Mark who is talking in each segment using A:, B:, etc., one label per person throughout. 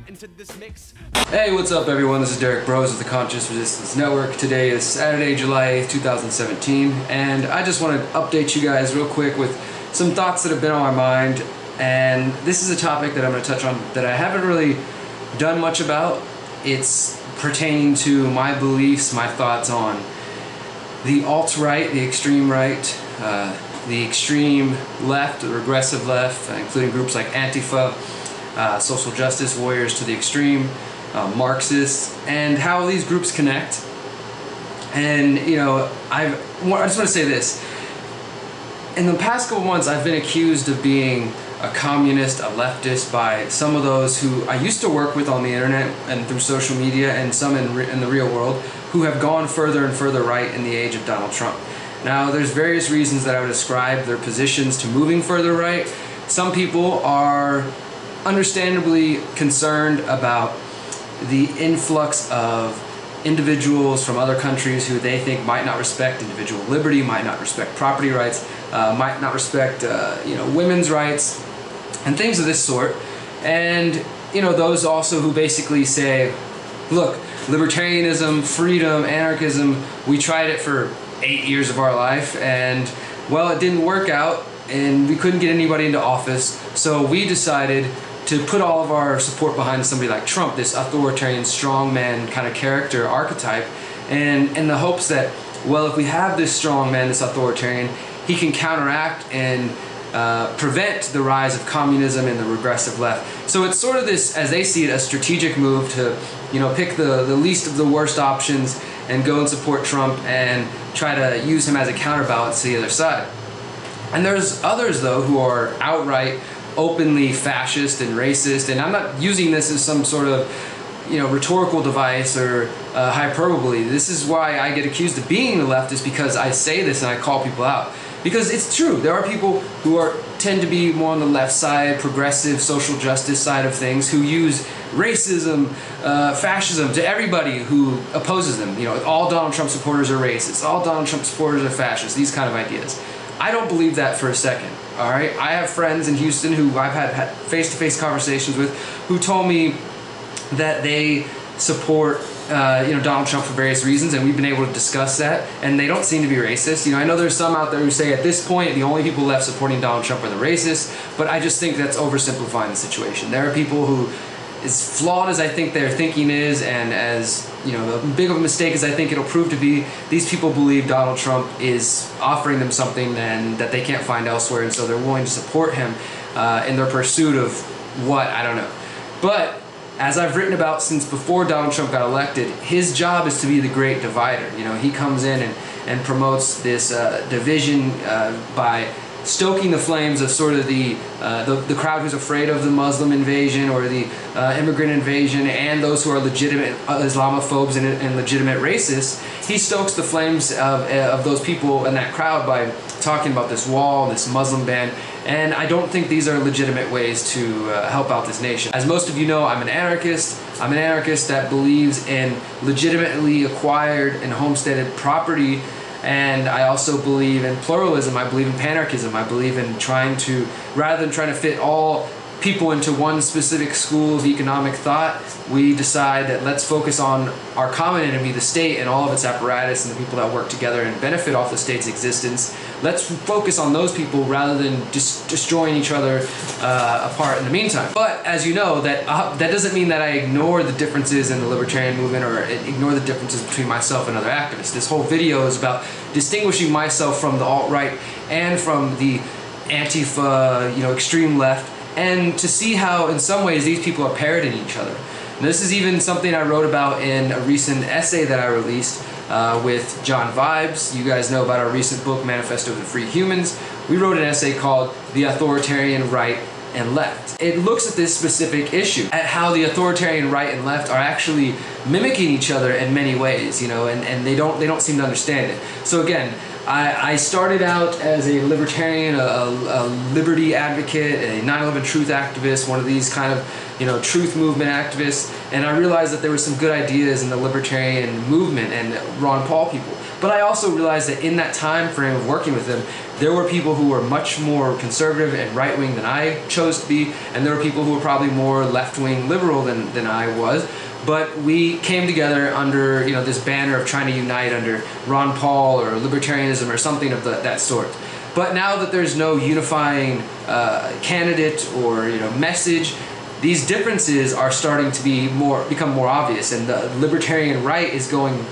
A: into this mix.
B: Hey, what's up everyone? This is Derek Bros with the Conscious Resistance Network. Today is Saturday, July 8th, 2017, and I just want to update you guys real quick with some thoughts that have been on my mind. And this is a topic that I'm going to touch on that I haven't really done much about. It's pertaining to my beliefs, my thoughts on the alt-right, the extreme right, the extreme left, the regressive left, including groups like AntiFa, social justice warriors to the extreme, Marxists, and how these groups connect. And you know, I just want to say this. In the past couple months, I've been accused of being a communist, a leftist by some of those who I used to work with on the internet and through social media, and some in the real world, who have gone further and further right in the age of Donald Trump. Now, there's various reasons that I would ascribe their positions to moving further right. Some people are understandably concerned about the influx of individuals from other countries who they think might not respect individual liberty, might not respect property rights, might not respect women's rights, and things of this sort. And those also who basically say, look, libertarianism, freedom, anarchism, we tried it for 8 years of our life, and well, it didn't work out, and we couldn't get anybody into office, so we decided to put all of our support behind somebody like Trump, this authoritarian strongman kind of character archetype, and in the hopes that, well, if we have this strongman, this authoritarian, he can counteract and prevent the rise of communism and the regressive left. So it's sort of this, as they see it, a strategic move to pick the least of the worst options and go and support Trump and try to use him as a counterbalance to the other side. And there's others, though, who are outright openly fascist and racist, and I'm not using this as some sort of rhetorical device or hyperbole. This is why I get accused of being the leftist, because I say this and I call people out. Because it's true, there are people who tend to be more on the left side, progressive, social justice side of things, who use racism, fascism to everybody who opposes them. All Donald Trump supporters are racist, all Donald Trump supporters are fascists, these kind of ideas. I don't believe that for a second, all right? I have friends in Houston who I've had face-to-face conversations with who told me that they support Donald Trump for various reasons, and we've been able to discuss that, and they don't seem to be racist. I know there's some out there who say at this point the only people left supporting Donald Trump are the racists, but I just think that's oversimplifying the situation. There are people who, as flawed as I think their thinking is, and as big of a mistake as I think it'll prove to be, these people believe Donald Trump is offering them something that they can't find elsewhere, and so they're willing to support him in their pursuit of what, I don't know. But as I've written about since before Donald Trump got elected, his job is to be the great divider. He comes in and promotes this division by stoking the flames of sort of the crowd who's afraid of the Muslim invasion or the immigrant invasion, and those who are legitimate Islamophobes and legitimate racists. He stokes the flames of those people in that crowd by talking about this wall, this Muslim ban, and I don't think these are legitimate ways to help out this nation. As most of you know, I'm an anarchist. I'm an anarchist that believes in legitimately acquired and homesteaded property. And I also believe in pluralism. I believe in panarchism. I believe in rather than trying to fit all people into one specific school of economic thought, we decide that let's focus on our common enemy, the state, and all of its apparatus, and the people that work together and benefit off the state's existence. Let's focus on those people rather than just destroying each other apart in the meantime. But as you know, that doesn't mean that I ignore the differences in the libertarian movement or ignore the differences between myself and other activists. This whole video is about distinguishing myself from the alt-right and from the AntiFa, extreme left, and to see how in some ways these people are parroting each other. And this is even something I wrote about in a recent essay that I released with John Vibes. You guys know about our recent book, Manifesto of the Free Humans. We wrote an essay called The Authoritarian Right and Left. It looks at this specific issue, at how the authoritarian right and left are actually mimicking each other in many ways, and they don't seem to understand it. So again, I started out as a libertarian, a liberty advocate, a 9/11 truth activist, one of these kind of truth movement activists, and I realized that there were some good ideas in the libertarian movement and Ron Paul people. But I also realized that in that time frame of working with them, there were people who were much more conservative and right-wing than I chose to be, and there were people who were probably more left-wing liberal than I was. But we came together under this banner of trying to unite under Ron Paul or libertarianism or something of that sort. But now that there's no unifying candidate or message, these differences are starting to become more obvious, and the libertarian right is going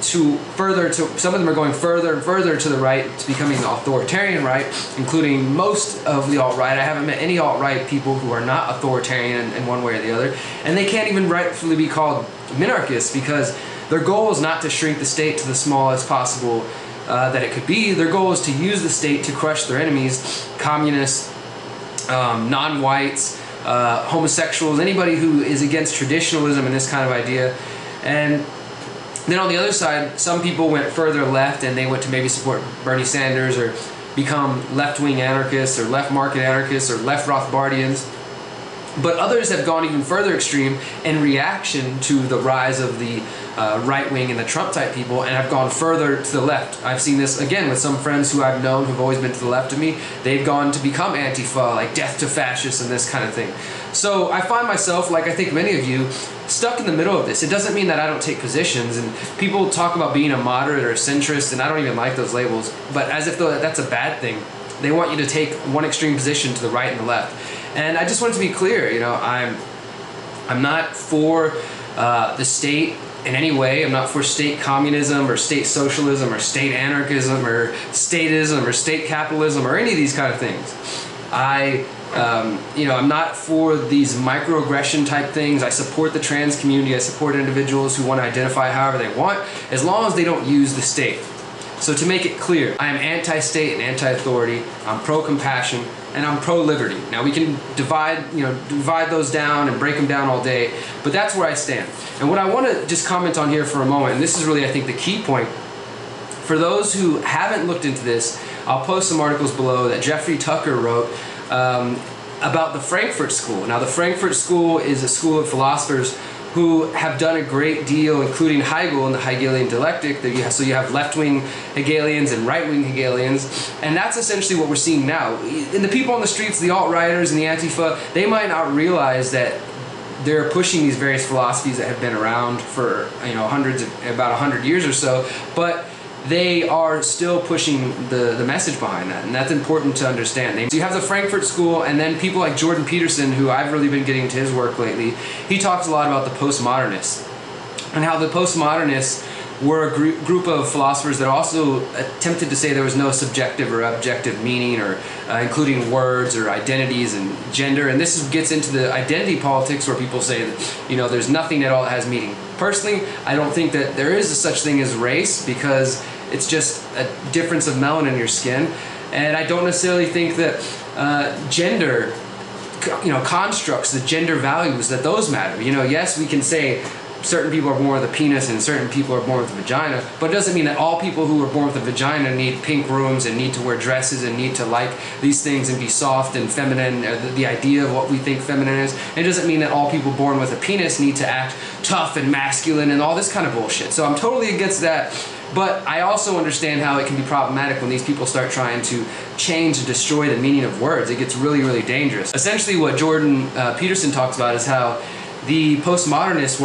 B: some of them are going further and further to the right, to becoming the authoritarian right, including most of the alt-right. I haven't met any alt-right people who are not authoritarian in one way or the other, and they can't even rightfully be called minarchists, because their goal is not to shrink the state to the smallest possible that it could be. Their goal is to use the state to crush their enemies, communists, non-whites, homosexuals, anybody who is against traditionalism and this kind of idea. And then on the other side, some people went further left and they went to maybe support Bernie Sanders or become left-wing anarchists or left-market anarchists or left Rothbardians. But others have gone even further extreme in reaction to the rise of the right-wing and the Trump-type people, and have gone further to the left. I've seen this again with some friends who I've known who've always been to the left of me. They've gone to become AntiFa, like death to fascists and this kind of thing. So I find myself, like I think many of you, stuck in the middle of this. It doesn't mean that I don't take positions, and people talk about being a moderate or a centrist, and I don't even like those labels, but as if that's a bad thing. They want you to take one extreme position to the right and the left. And I just want it to be clear, I'm not for the state in any way. I'm not for state communism or state socialism or state anarchism or statism or state capitalism or any of these kind of things. I'm not for these microaggression type things. I support the trans community. I support individuals who want to identify however they want, as long as they don't use the state. So to make it clear, I am anti-state and anti-authority. I'm pro-compassion and I'm pro-liberty. Now we can divide those down and break them down all day, but that's where I stand. And what I want to just comment on here for a moment, and this is really, I think, the key point. For those who haven't looked into this, I'll post some articles below that Jeffrey Tucker wrote about the Frankfurt School. Now the Frankfurt School is a school of philosophers who have done a great deal, including Hegel and the Hegelian dialectic. So you have left-wing Hegelians and right-wing Hegelians, and that's essentially what we're seeing now. And the people on the streets, the alt-righters and the AntiFa, they might not realize that they're pushing these various philosophies that have been around for about 100 years or so, but they are still pushing the message behind that, and that's important to understand. So you have the Frankfurt School, and then people like Jordan Peterson, who I've really been getting to his work lately. He talks a lot about the Post Modernists, and how the Post Modernists were a group of philosophers that also attempted to say there was no subjective or objective meaning, or including words or identities and gender. And this gets into the identity politics, where people say that there's nothing at all that has meaning. Personally, I don't think that there is such thing as race, because it's just a difference of melanin in your skin. And I don't necessarily think that gender, constructs, the gender values, that those matter. Yes, we can say certain people are born with a penis and certain people are born with a vagina, but it doesn't mean that all people who are born with a vagina need pink rooms and need to wear dresses and need to like these things and be soft and feminine, the idea of what we think feminine is. It doesn't mean that all people born with a penis need to act tough and masculine and all this kind of bullshit. So I'm totally against that. But I also understand how it can be problematic when these people start trying to change and destroy the meaning of words. It gets really, really dangerous. Essentially what Jordan Peterson talks about is how the postmodernists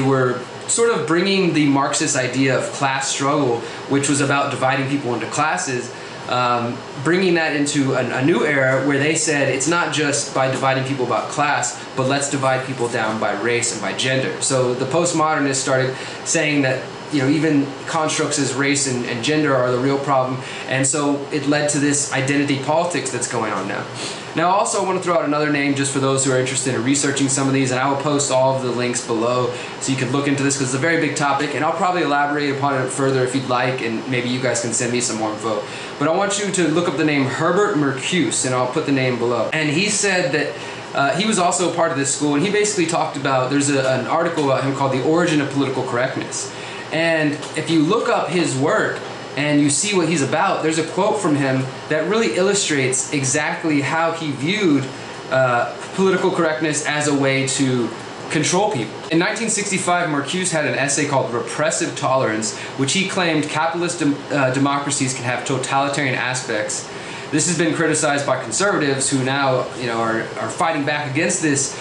B: were sort of bringing the Marxist idea of class struggle, which was about dividing people into classes, bringing that into a new era where they said it's not just by dividing people by class, but let's divide people down by race and by gender. So the postmodernists started saying that even constructs as race and gender are the real problem, and so it led to this identity politics that's going on now. Now also I want to throw out another name just for those who are interested in researching some of these, and I will post all of the links below so you can look into this, because it's a very big topic, and I'll probably elaborate upon it further if you'd like, and maybe you guys can send me some more info. But I want you to look up the name Herbert Marcuse, and I'll put the name below. And he said that he was also a part of this school, and he basically talked about, there's an article about him called The Origin of Political Correctness. And if you look up his work and you see what he's about, there's a quote from him that really illustrates exactly how he viewed political correctness as a way to control people. In 1965, Marcuse had an essay called Repressive Tolerance, which he claimed capitalist democracies can have totalitarian aspects. This has been criticized by conservatives who now, are fighting back against this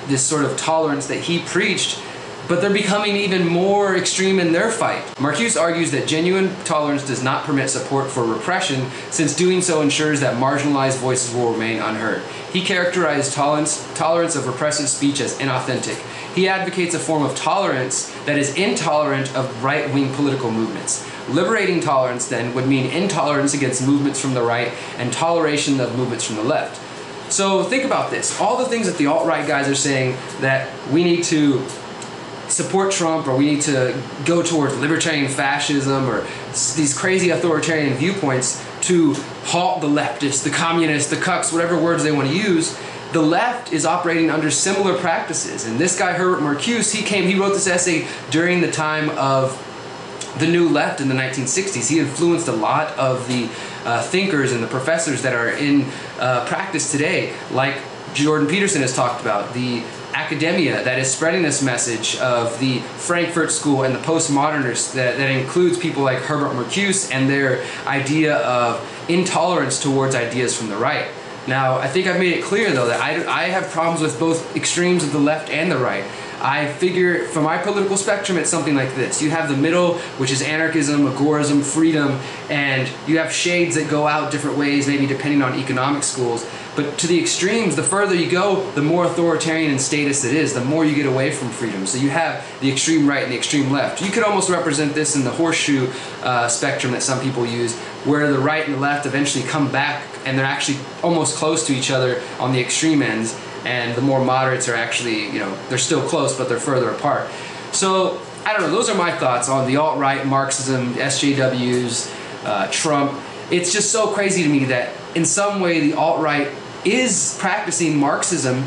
B: this sort of tolerance that he preached, but they're becoming even more extreme in their fight. Marcuse argues that genuine tolerance does not permit support for repression, since doing so ensures that marginalized voices will remain unheard. He characterized tolerance of repressive speech as inauthentic. He advocates a form of tolerance that is intolerant of right-wing political movements. Liberating tolerance, then, would mean intolerance against movements from the right and toleration of movements from the left. So think about this. All the things that the alt-right guys are saying, that we need to support Trump, or we need to go towards libertarian fascism, or these crazy authoritarian viewpoints to halt the leftists, the communists, the cucks, whatever words they want to use, the left is operating under similar practices. And this guy, Herbert Marcuse, he wrote this essay during the time of the New Left in the 1960s. He influenced a lot of the thinkers and the professors that are in practice today, like Jordan Peterson has talked about, the academia that is spreading this message of the Frankfurt School and the Post Modernists that includes people like Herbert Marcuse and their idea of intolerance towards ideas from the right. Now, I think I've made it clear, though, that I have problems with both extremes of the left and the right. I figure, for my political spectrum, it's something like this. You have the middle, which is anarchism, agorism, freedom, and you have shades that go out different ways, maybe depending on economic schools. But to the extremes, the further you go, the more authoritarian and statist it is, the more you get away from freedom. So you have the extreme right and the extreme left. You could almost represent this in the horseshoe spectrum that some people use, where the right and the left eventually come back and they're actually almost close to each other on the extreme ends, and the more moderates are actually, they're still close, but they're further apart. So, I don't know, those are my thoughts on the alt-right, Marxism, SJWs, Trump. It's just so crazy to me that in some way the alt-right is practicing Marxism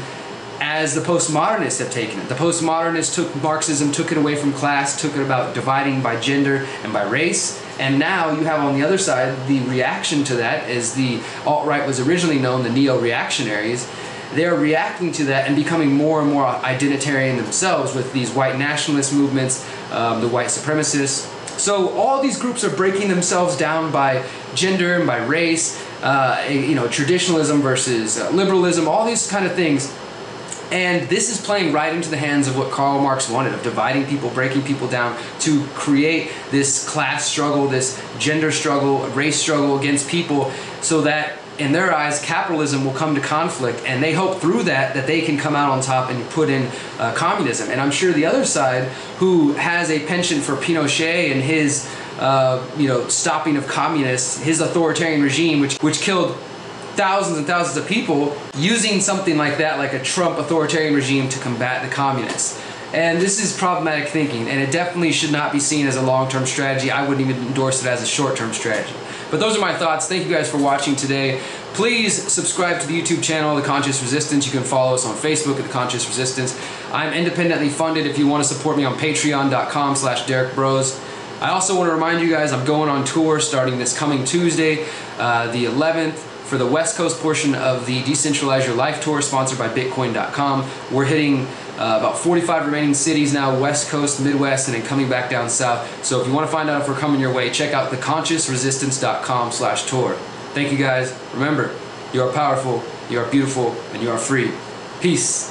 B: as the postmodernists have taken it. The postmodernists took Marxism, took it away from class, took it about dividing by gender and by race, and now you have on the other side the reaction to that, as the alt-right was originally known, the neo-reactionaries. They're reacting to that and becoming more and more identitarian themselves with these white nationalist movements, the white supremacists. So all these groups are breaking themselves down by gender and by race, traditionalism versus liberalism, all these kind of things. And this is playing right into the hands of what Karl Marx wanted, of dividing people, breaking people down to create this class struggle, this gender struggle, race struggle against people, so that in their eyes, capitalism will come to conflict, and they hope through that they can come out on top and put in communism. And I'm sure the other side, who has a penchant for Pinochet and his, stopping of communists, his authoritarian regime, which killed thousands and thousands of people, using something like that, like a Trump authoritarian regime, to combat the communists. And this is problematic thinking, and it definitely should not be seen as a long-term strategy. I wouldn't even endorse it as a short-term strategy. But those are my thoughts. Thank you guys for watching today. Please subscribe to the YouTube channel, The Conscious Resistance. You can follow us on Facebook at The Conscious Resistance. I'm independently funded if you want to support me on patreon.com/DerekBros. I also want to remind you guys I'm going on tour starting this coming Tuesday, the 11th, for the West Coast portion of the Decentralize Your Life Tour, sponsored by Bitcoin.com. We're hitting about 45 remaining cities now, West Coast, Midwest, and then coming back down south. So if you want to find out if we're coming your way, check out theconsciousresistance.com/tour. Thank you guys. Remember, you are powerful, you are beautiful, and you are free. Peace.